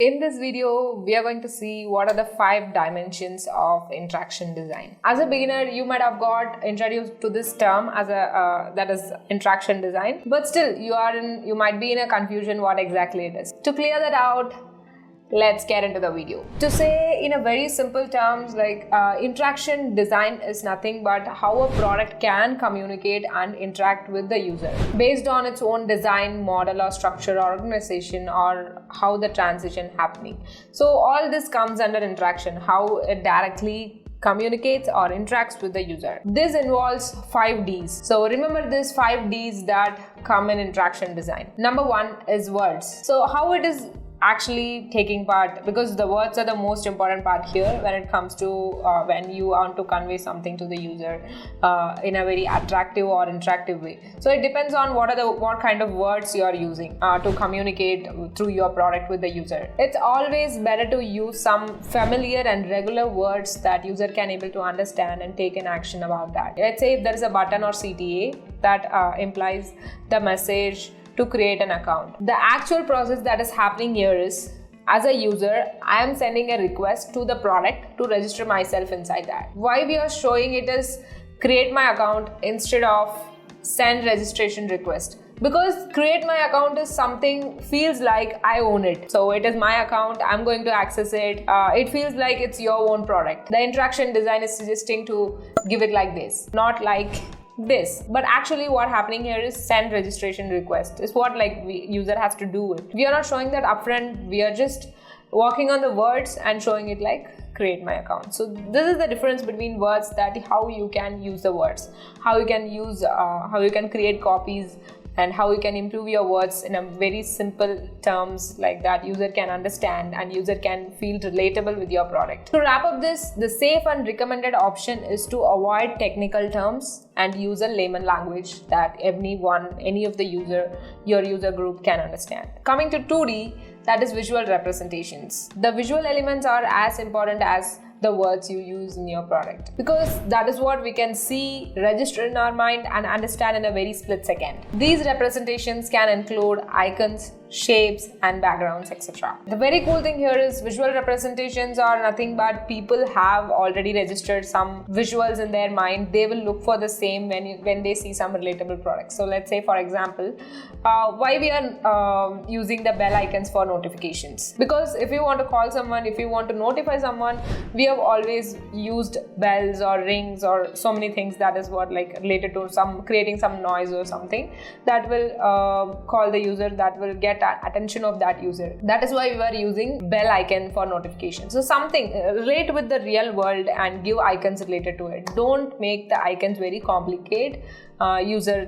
In this video, we are going to see what are the 5 dimensions of interaction design. As a beginner, you might have got introduced to this term as that is interaction design, but still you might be in a confusion what exactly it is. To clear that out, let's get into the video. To say in a very simple terms, interaction design is nothing but how a product can communicate and interact with the user based on its own design, model or structure or organization, or how the transition happening. So all this comes under interaction, how it directly communicates or interacts with the user. This involves 5 Ds. So remember these 5 Ds that come in interaction design. Number 1 is words. So how it is actually taking part, because the words are the most important part here when it comes to when you want to convey something to the user in a very attractive or interactive way. So it depends on what kind of words you are using to communicate through your product with the user. It's always better to use some familiar and regular words that user can able to understand and take an action about that. Let's say if there is a button or CTA that implies the message to create an account. The actual process that is happening here is, as a user, I am sending a request to the product to register myself inside that. Why we are showing it is create my account instead of send registration request? Because create my account is something feels like I own it. So it is my account, I'm going to access it. It feels like it's your own product. The interaction design is suggesting to give it like this, not like this. But actually what happening here is send registration request is what user has to do it. We are not showing that upfront, we are just working on the words and showing it like create my account. So this is the difference between words, that how you can use the words, how you can create copies, and how you can improve your words in a very simple terms like that user can understand and user can feel relatable with your product. To wrap up this, the safe and recommended option is to avoid technical terms and use a layman language that any of your user group can understand. Coming to 2D, that is visual representations. The visual elements are as important as the words you use in your product, because that is what we can see, register in our mind and understand in a very split second. These representations can include icons, shapes and backgrounds, etc. The very cool thing here is visual representations are nothing but people have already registered some visuals in their mind. They will look for the same when they see some relatable products. So let's say, for example, why we are using the bell icons for notifications, because if you want to call someone, if you want to notify someone, we have always used bells or rings or so many things that is what related to creating some noise or something that will call the user, that will get attention of that user. That is why we were using bell icon for notification. So something relate with the real world and give icons related to it. Don't make the icons very complicated. User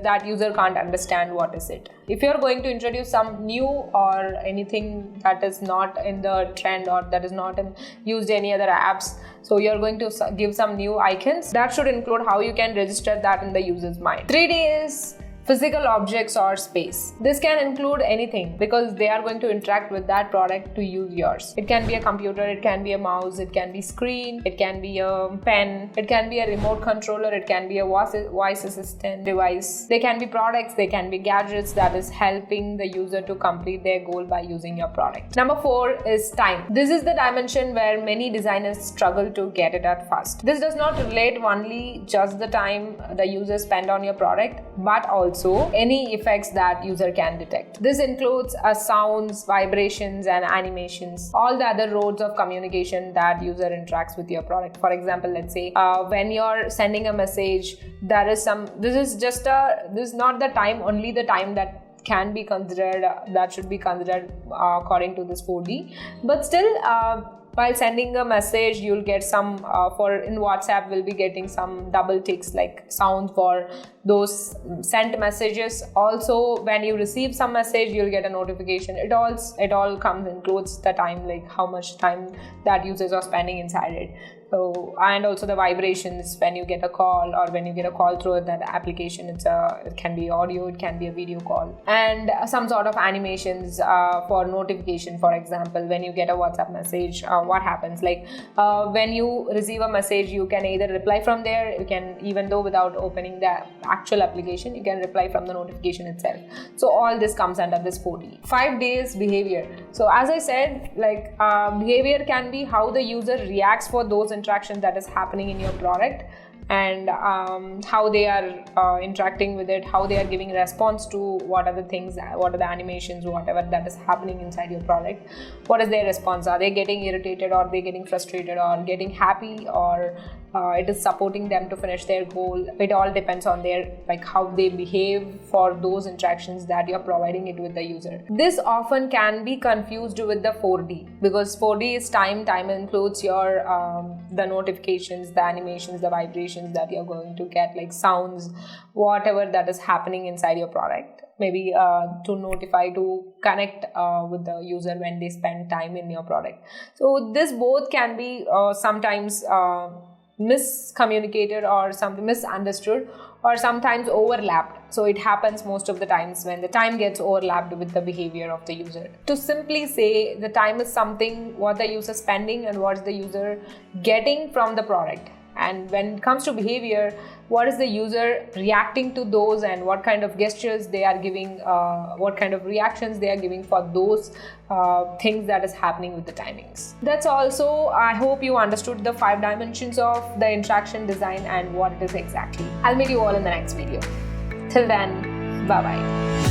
can't understand what is it. If you're going to introduce some new or anything that is not in the trend or that is not used any other apps, so you're going to give some new icons, that should include how you can register that in the user's mind. 3D is physical objects or space. This can include anything because they are going to interact with that product to use yours. It can be a computer, it can be a mouse, it can be screen, it can be a pen, it can be a remote controller, it can be a voice assistant device. They can be products, they can be gadgets that is helping the user to complete their goal by using your product. Number 4 is time. This is the dimension where many designers struggle to get it at first. This does not relate only just the time the user spend on your product, but also any effects that user can detect. This includes sounds, vibrations and animations, all the other roads of communication that user interacts with your product. For example, let's say when you're sending a message, this is not the time, only the time that can be considered, that should be considered according to this 4D. But still, while sending a message, you'll get some in WhatsApp we'll be getting some double ticks like sound for those sent messages. Also when you receive some message, you'll get a notification. It all includes the time, like how much time that users are spending inside it. So, and also the vibrations when you get a call or when you get a call through that application. It can be audio, it can be a video call, and some sort of animations for notification. For example, when you get a WhatsApp message, what happens? Like when you receive a message, you can either reply from there. You can, even though without opening the actual application, you can reply from the notification itself. So all this comes under this 4D. 5 days behavior. So as I said, like behavior can be how the user reacts for those interactions that is happening in your product, and how they are interacting with it, how they are giving response to what are the things, what are the animations, whatever that is happening inside your product. What is their response? Are they getting irritated, or are they getting frustrated, or getting happy, or it is supporting them to finish their goal? It all depends on their, like, how they behave for those interactions that you're providing it with the user. This often can be confused with the 4D, because 4D is time includes your the notifications, the animations, the vibrations that you're going to get, like sounds, whatever that is happening inside your product, maybe to notify, to connect with the user when they spend time in your product. So this both can be sometimes miscommunicated or something misunderstood, or sometimes overlapped. So it happens most of the times when the time gets overlapped with the behavior of the user. To simply say, the time is something what the user is spending and what is the user getting from the product. And when it comes to behavior, what is the user reacting to those, and what kind of gestures they are giving, what kind of reactions they are giving for those things that is happening with the timings. That's also, I hope you understood the 5 dimensions of the interaction design and what it is exactly. I'll meet you all in the next video. Till then, bye-bye.